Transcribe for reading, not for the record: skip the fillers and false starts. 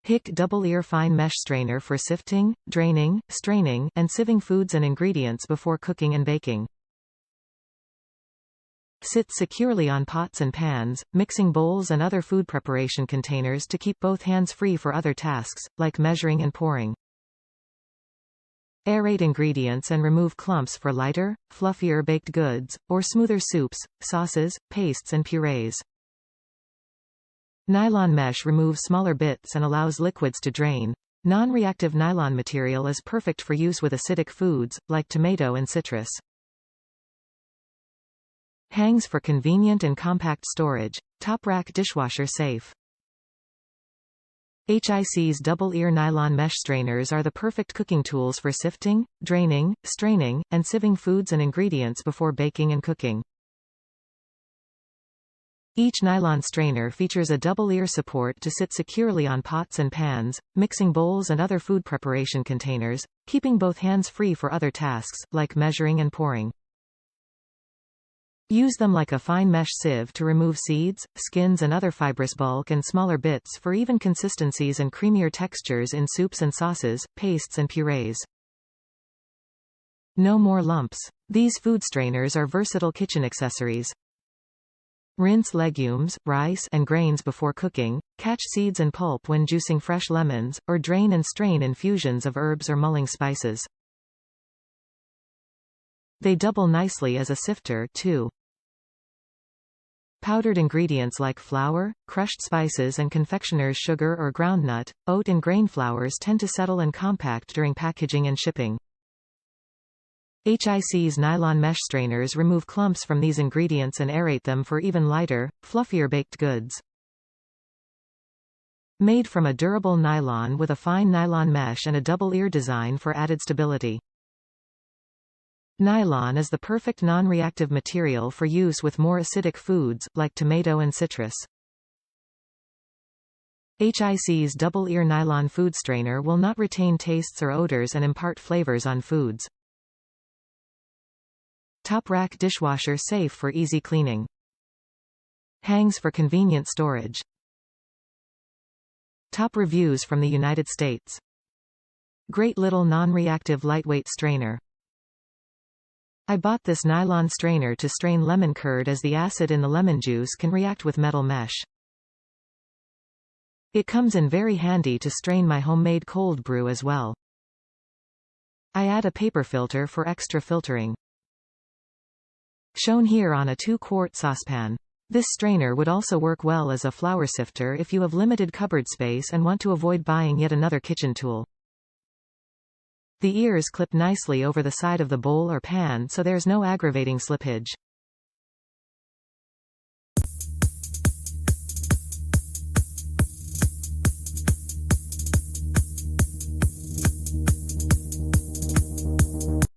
HIC double-ear fine mesh strainer for sifting, draining, straining, and sieving foods and ingredients before cooking and baking. Sits securely on pots and pans, mixing bowls and other food preparation containers to keep both hands free for other tasks, like measuring and pouring. Aerate ingredients and remove clumps for lighter, fluffier baked goods, or smoother soups, sauces, pastes and purees. Nylon mesh removes smaller bits and allows liquids to drain. Non-reactive nylon material is perfect for use with acidic foods, like tomato and citrus. Hangs for convenient and compact storage. Top rack dishwasher safe. HIC's double-ear nylon mesh strainers are the perfect cooking tools for sifting, draining, straining, and sieving foods and ingredients before baking and cooking. Each nylon strainer features a double-ear support to sit securely on pots and pans, mixing bowls and other food preparation containers, keeping both hands free for other tasks, like measuring and pouring. Use them like a fine mesh sieve to remove seeds, skins and other fibrous bulk and smaller bits for even consistencies and creamier textures in soups and sauces, pastes and purees. No more lumps. These food strainers are versatile kitchen accessories. Rinse legumes, rice, and grains before cooking, catch seeds and pulp when juicing fresh lemons, or drain and strain infusions of herbs or mulling spices. They double nicely as a sifter, too. Powdered ingredients like flour, crushed spices and confectioners' sugar or groundnut, oat and grain flours tend to settle and compact during packaging and shipping. HIC's nylon mesh strainers remove clumps from these ingredients and aerate them for even lighter, fluffier baked goods. Made from a durable nylon with a fine nylon mesh and a double-ear design for added stability. Nylon is the perfect non-reactive material for use with more acidic foods, like tomato and citrus. HIC's double-ear nylon food strainer will not retain tastes or odors and impart flavors on foods. Top rack dishwasher safe for easy cleaning. Hangs for convenient storage. Top reviews from the United States. Great little non-reactive lightweight strainer. I bought this nylon strainer to strain lemon curd as the acid in the lemon juice can react with metal mesh. It comes in very handy to strain my homemade cold brew as well. I add a paper filter for extra filtering. Shown here on a 2-quart saucepan. This strainer would also work well as a flour sifter if you have limited cupboard space and want to avoid buying yet another kitchen tool. The ears clip nicely over the side of the bowl or pan so there's no aggravating slippage.